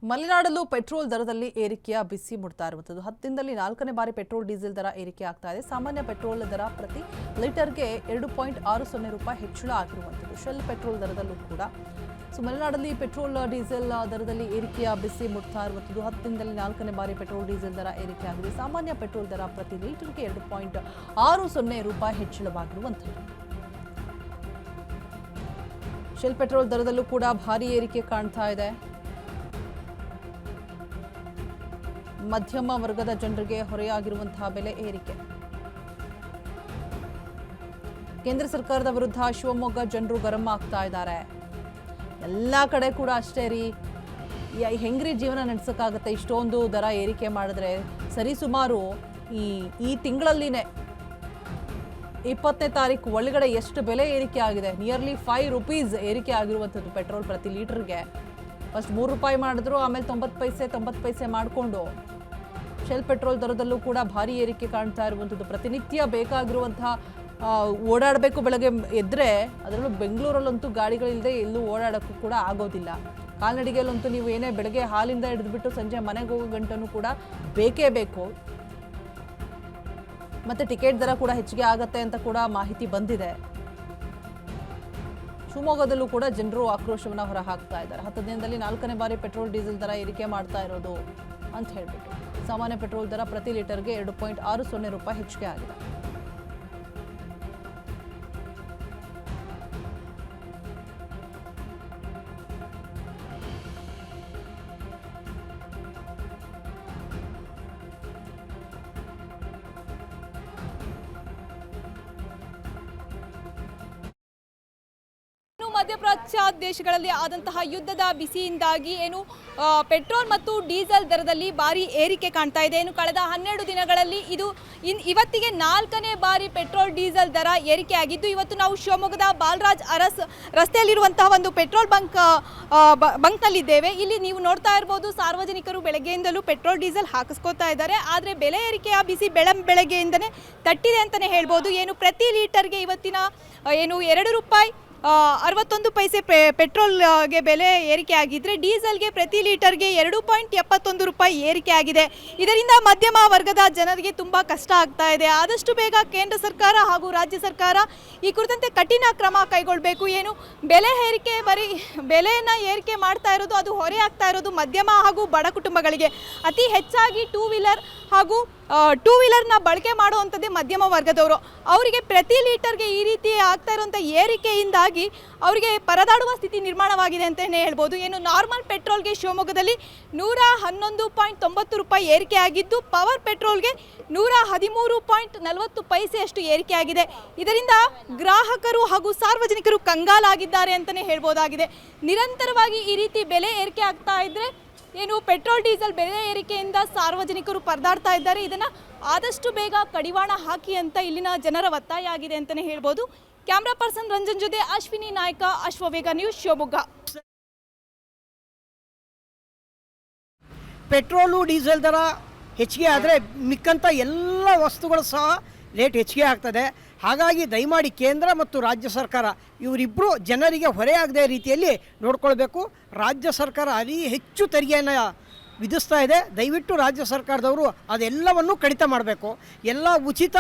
ಮಲೆನಾಡಲ್ಲೂ petrol ದರದಲ್ಲಿ ಏರಿಕೆಯ ಬಿಸಿ ಮುಡ್ತಾ ಇರುವಂಥದ್ದು. 10 ದಿನದಲ್ಲಿ 4ನೇ ಬಾರಿ ಪೆಟ್ರೋಲ್ ಡೀಸೆಲ್ ದರ ಏರಿಕೆ ಆಗ್ತಾ ಇದೆ. ಸಾಮಾನ್ಯ ಪೆಟ್ರೋಲ್ ದರ ಪ್ರತಿ ಲೀಟರ್ಗೆ 2.60 ರೂಪಾಯಿ ಹೆಚ್ಚಳ ಆಗಿರುವಂಥದ್ದು. ಶೆಲ್ ಪೆಟ್ರೋಲ್ ದರದಲ್ಲೂ ಕೂಡ ಮಲೆನಾಡಲ್ಲಿ ಪೆಟ್ರೋಲ್ ಡೀಸೆಲ್ ದರದಲ್ಲಿ ಏರಿಕೆಯ ಬಿಸಿ ಮುಡ್ತಾ ಇರುವಂಥದ್ದು. 10 ದಿನದಲ್ಲಿ 4ನೇ ಬಾರಿ ಪೆಟ್ರೋಲ್ ಡೀಸೆಲ್ ದರ ಏರಿಕೆ ಆಗಿದೆ. ಸಾಮಾನ್ಯ ಪೆಟ್ರೋಲ್ ದರ ಪ್ರತಿ ಲೀಟರ್ಗೆ 2.60 ರೂಪಾಯಿ ಹೆಚ್ಚಳವಾಗಿರುವಂಥದ್ದು. ಶೆಲ್ ಪೆಟ್ರೋಲ್ ದರದಲ್ಲೂ ಕೂಡ ಭಾರಿ ಏರಿಕೆ ಕಾಣ್ತಾ ಇದೆ. ಮಧ್ಯಮ ವರ್ಗದ ಜನರಿಗೆ ಹೊರೆಯಾಗಿರುವಂತಹ ಬೆಲೆ ಏರಿಕೆ. ಕೇಂದ್ರ ಸರ್ಕಾರದ ವಿರುದ್ಧ ಶಿವಮೊಗ್ಗ ಜನರು ಗರಂ ಆಗ್ತಾ ಇದ್ದಾರೆ. ಎಲ್ಲ ಕಡೆ ಕೂಡ ಅಷ್ಟೇ ರೀ, ಹೆಂಗ್ರಿ ಜೀವನ ನಡೆಸೋಕ್ಕಾಗತ್ತೆ ಇಷ್ಟೊಂದು ದರ ಏರಿಕೆ ಮಾಡಿದ್ರೆ. ಸರಿಸುಮಾರು ಈ ತಿಂಗಳಲ್ಲಿನೇ 20ನೇ ತಾರೀಕು ಒಳಗಡೆ ಎಷ್ಟು ಬೆಲೆ ಏರಿಕೆ ಆಗಿದೆ. ನಿಯರ್ಲಿ 5 ರೂಪೀಸ್ ಏರಿಕೆ ಆಗಿರುವಂಥದ್ದು ಪೆಟ್ರೋಲ್ ಪ್ರತಿ ಲೀಟರ್ಗೆ. ಫಸ್ಟ್ 3 ರೂಪಾಯಿ ಮಾಡಿದ್ರು, ಆಮೇಲೆ 90 ಪೈಸೆ ಮಾಡಿಕೊಂಡು ಶೆಲ್ ಪೆಟ್ರೋಲ್ ದರದಲ್ಲೂ ಕೂಡ ಭಾರಿ ಏರಿಕೆ ಕಾಣ್ತಾ ಇರುವಂಥದ್ದು. ಪ್ರತಿನಿತ್ಯ ಬೇಕಾಗಿರುವಂತಹ ಓಡಾಡಬೇಕು, ಬೆಳಗ್ಗೆ ಎದ್ದರೆ ಅದರಲ್ಲೂ ಬೆಂಗಳೂರಲ್ಲಂತೂ ಗಾಡಿಗಳಿಲ್ಲದೆ ಎಲ್ಲೂ ಓಡಾಡೋಕ್ಕೂ ಕೂಡ ಆಗೋದಿಲ್ಲ. ಕಾಲ್ನಡಿಗೆಯಲ್ಲಂತೂ ನೀವು ಏನೇ ಬೆಳಗ್ಗೆ ಹಾಲಿಂದ ಹಿಡಿದ್ಬಿಟ್ಟು ಸಂಜೆ ಮನೆಗೆ ಹೋಗೋ ಗಂಟನೂ ಕೂಡ ಬೇಕೇ ಬೇಕು. ಮತ್ತು ಟಿಕೆಟ್ ದರ ಕೂಡ ಹೆಚ್ಚಿಗೆ ಆಗತ್ತೆ ಅಂತ ಕೂಡ ಮಾಹಿತಿ ಬಂದಿದೆ. ಶಿವಮೊಗ್ಗದಲ್ಲೂ ಕೂಡ ಜನರು ಆಕ್ರೋಶವನ್ನು ಹೊರಹಾಕ್ತಾ ಇದ್ದಾರೆ. 10 ದಿನದಲ್ಲಿ 4ನೇ ಬಾರಿ ಪೆಟ್ರೋಲ್ ಡೀಸೆಲ್ ದರ ಏರಿಕೆ ಮಾಡ್ತಾ ಇರೋದು ಅಂತ ಹೇಳ್ಬಿಟ್ಟು. ಸಾಮಾನ್ಯ ಪೆಟ್ರೋಲ್ ದರ ಪ್ರತಿ ಲೀಟರ್ಗೆ 2.60 ರೂಪಾಯಿ ಹೆಚ್ಚಿಗೆ ಆಗಿದೆ. ಮಧ್ಯಪ್ರಾಚ್ಯ ದೇಶಗಳಲ್ಲಿ ಆದಂತಹ ಯುದ್ಧದ ಬಿಸಿಯಿಂದಾಗಿ ಪೆಟ್ರೋಲ್ ಮತ್ತು ಡೀಸೆಲ್ ದರದಲ್ಲಿ ಭಾರಿ ಏರಿಕೆ ಕಾಣ್ತಾ ಇದೆ. ಕಳೆದ 12 ದಿನಗಳಲ್ಲಿ ಇವತ್ತಿಗೆ 4ನೇ ಬಾರಿ ಪೆಟ್ರೋಲ್ ಡೀಸೆಲ್ ದರ ಏರಿಕೆ ಆಗಿದ್ದು, ಇವತ್ತು ನಾವು ಶಿವಮೊಗ್ಗದ ಬಾಲರಾಜ್ ಅರಸ್ ರಸ್ತೆಯಲ್ಲಿರುವಂತಹ ಒಂದು ಪೆಟ್ರೋಲ್ ಬಂಕ್ನಲ್ಲಿದ್ದೇವೆ. ಇಲ್ಲಿ ನೀವು ನೋಡ್ತಾ ಇರ್ಬೋದು, ಸಾರ್ವಜನಿಕರು ಬೆಳಗ್ಗೆಯಿಂದಲೂ ಪೆಟ್ರೋಲ್ ಡೀಸೆಲ್ ಹಾಕಿಸ್ಕೋತಾ ಇದ್ದಾರೆ. ಆದರೆ ಬೆಲೆ ಏರಿಕೆಯ ಬಿಸಿ ಬೆಳಗ್ಗೆಯಿಂದನೇ ತಟ್ಟಿದೆ ಅಂತಲೇ ಹೇಳ್ಬೋದು. ಪ್ರತಿ ಲೀಟರ್ಗೆ ಇವತ್ತಿನ 2 ರೂಪಾಯಿ 61 ಪೈಸೆ ಪೆಟ್ರೋಲ್ಗೆ ಬೆಲೆ ಏರಿಕೆ ಆಗಿದ್ರೆ, ಡೀಸೆಲ್ಗೆ ಪ್ರತಿ ಲೀಟರ್ಗೆ 2.71 ರೂಪಾಯಿ ಏರಿಕೆ ಆಗಿದೆ. ಇದರಿಂದ ಮಧ್ಯಮ ವರ್ಗದ ಜನರಿಗೆ ತುಂಬ ಕಷ್ಟ ಆಗ್ತಾ ಇದೆ. ಆದಷ್ಟು ಬೇಗ ಕೇಂದ್ರ ಸರ್ಕಾರ ಹಾಗೂ ರಾಜ್ಯ ಸರ್ಕಾರ ಈ ಕುರಿತಂತೆ ಕಠಿಣ ಕ್ರಮ ಕೈಗೊಳ್ಳಬೇಕು. ಬೆಲೆ ಏರಿಕೆ ಬೆಲೆಯನ್ನು ಏರಿಕೆ ಮಾಡ್ತಾ ಇರೋದು, ಅದು ಹೊರೆ ಆಗ್ತಾ ಇರೋದು ಮಧ್ಯಮ ಹಾಗೂ ಬಡ ಕುಟುಂಬಗಳಿಗೆ. ಅತಿ ಹೆಚ್ಚಾಗಿ ಟೂ ವೀಲರ್ನ ಬಳಕೆ ಮಾಡುವಂಥದ್ದೇ ಮಧ್ಯಮ ವರ್ಗದವರು. ಅವರಿಗೆ ಪ್ರತಿ ಲೀಟರ್ಗೆ ಈ ರೀತಿ ಆಗ್ತಾ ಇರುವಂಥ ಏರಿಕೆಯಿಂದಾಗಿ ಅವರಿಗೆ ಪರದಾಡುವ ಸ್ಥಿತಿ ನಿರ್ಮಾಣವಾಗಿದೆ ಅಂತಲೇ ಹೇಳ್ಬೋದು. ನಾರ್ಮಲ್ ಪೆಟ್ರೋಲ್ಗೆ ಶಿವಮೊಗ್ಗದಲ್ಲಿ 111.90 ರೂಪಾಯಿ ಏರಿಕೆ ಆಗಿದ್ದು, ಪವರ್ ಪೆಟ್ರೋಲ್ಗೆ 113.40 ಪೈಸೆಯಷ್ಟು ಏರಿಕೆ ಆಗಿದೆ. ಇದರಿಂದ ಗ್ರಾಹಕರು ಹಾಗೂ ಸಾರ್ವಜನಿಕರು ಕಂಗಾಲಾಗಿದ್ದಾರೆ ಅಂತಲೇ ಹೇಳ್ಬೋದಾಗಿದೆ. ನಿರಂತರವಾಗಿ ಈ ರೀತಿ ಬೆಲೆ ಏರಿಕೆ ಆಗ್ತಾ ಇದ್ರೆ ಪೆಟ್ರೋಲ್ ಡೀಸೆಲ್ ಬೆಲೆ ಏರಿಕೆಯಿಂದ ಸಾರ್ವಜನಿಕರು ಪರದಾಡ್ತಾ ಇದ್ದಾರೆ. ಇದನ್ನು ಆದಷ್ಟು ಬೇಗ ಕಡಿವಾಣ ಹಾಕಿ ಅಂತ ಇಲ್ಲಿನ ಜನರ ಒತ್ತಾಯ ಆಗಿದೆ ಅಂತಲೇ ಹೇಳ್ಬೋದು. ಕ್ಯಾಮ್ರಾ ಪರ್ಸನ್ ರಂಜನ್ ಜೊತೆ Ashwini Naik, Ashwavega news, Shivamogga. Petrol diesel ದರ ಹೆಚ್ಚಿಗೆ ಆದರೆ ಮಿಕ್ಕಂಥ ಎಲ್ಲ ವಸ್ತುಗಳು ಸಹ ರೇಟ್ ಹೆಚ್ಚಿಗೆ ಆಗ್ತದೆ. ಹಾಗಾಗಿ ದಯಮಾಡಿ ಕೇಂದ್ರ ಮತ್ತು ರಾಜ್ಯ ಸರ್ಕಾರ ಇವರಿಬ್ಬರು ಜನರಿಗೆ ಹೊರೆಯಾಗದೇ ರೀತಿಯಲ್ಲಿ ನೋಡ್ಕೊಳ್ಬೇಕು. ರಾಜ್ಯ ಸರ್ಕಾರ ಅತಿ ಹೆಚ್ಚು ತೆರಿಗೆಯನ್ನು ವಿಧಿಸ್ತಾ ಇದೆ. ದಯವಿಟ್ಟು ರಾಜ್ಯ ಸರ್ಕಾರದವರು ಅದೆಲ್ಲವನ್ನು ಕಡಿತ ಮಾಡಬೇಕು. ಎಲ್ಲ ಉಚಿತ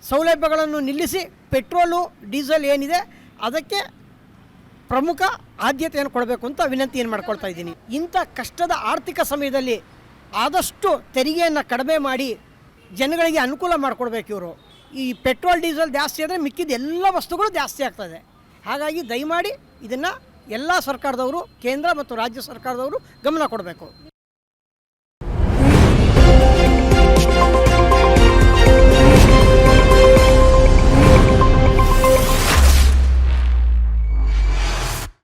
ಸೌಲಭ್ಯಗಳನ್ನು ನಿಲ್ಲಿಸಿ ಪೆಟ್ರೋಲು ಡೀಸೆಲ್ ಏನಿದೆ ಅದಕ್ಕೆ ಪ್ರಮುಖ ಆದ್ಯತೆಯನ್ನು ಕೊಡಬೇಕು ಅಂತ ವಿನಂತಿಯನ್ನು ಮಾಡ್ಕೊಳ್ತಾ ಇದ್ದೀನಿ. ಇಂಥ ಕಷ್ಟದ ಆರ್ಥಿಕ ಸಮಯದಲ್ಲಿ ಆದಷ್ಟು ತೆರಿಗೆಯನ್ನು ಕಡಿಮೆ ಮಾಡಿ ಜನಗಳಿಗೆ ಅನುಕೂಲ ಮಾಡಿಕೊಡ್ಬೇಕು ಇವರು. ಈ ಪೆಟ್ರೋಲ್ ಡೀಸೆಲ್ ಜಾಸ್ತಿ ಆದರೆ ಮಿಕ್ಕಿದ ಎಲ್ಲ ವಸ್ತುಗಳು ಜಾಸ್ತಿ ಆಗ್ತದೆ. ಹಾಗಾಗಿ ದಯಮಾಡಿ ಇದನ್ನು ಎಲ್ಲ ಸರ್ಕಾರದವರು, ಕೇಂದ್ರ ಮತ್ತು ರಾಜ್ಯ ಸರ್ಕಾರದವರು ಗಮನ ಕೊಡಬೇಕು.